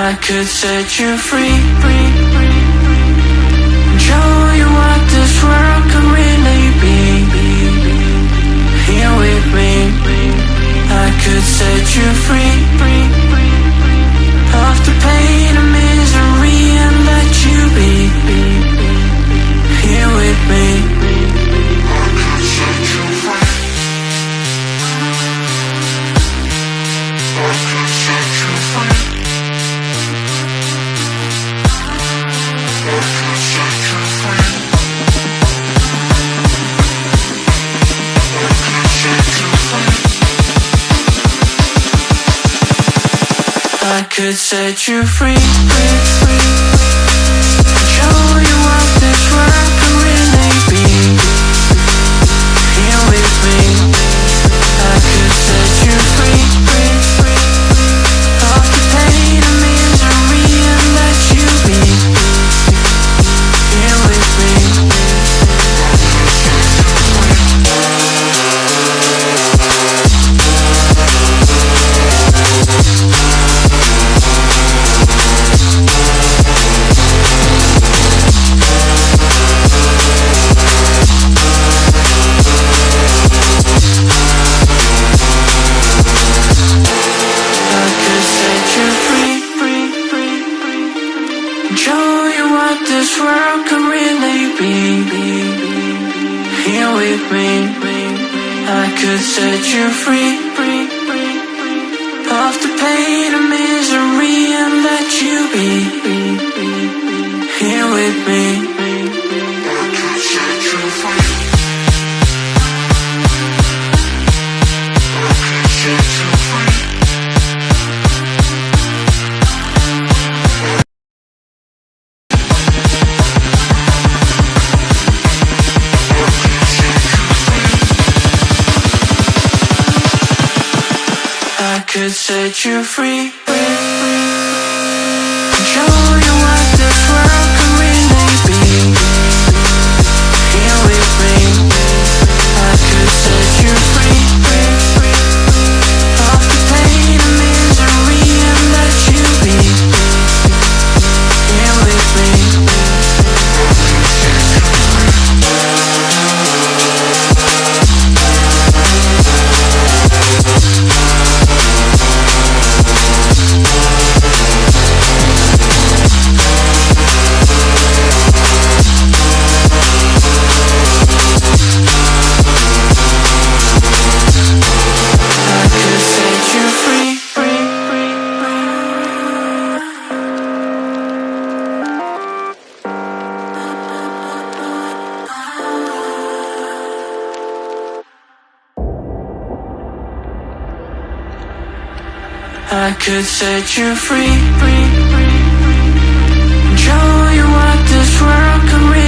I could set you free, show you what this world could really be. Here with me, I could set you free of the pain and misery and let you be. Here with me, I could set you free. I could set you free. I could set you free, show you what this world can really be. Here with me, I could set you free of the pain and misery and let you be. Here with me, show you what this world can really be. Here with me, I could set you free of the pain and misery and let you be. Here with me, I could set you free. I could set you free. I could set you free, show you what this world can really be. Here with me, I could set you free of the pain and misery and let you be. Here with me, I could set you free. I could set you free, show you what this world can really be.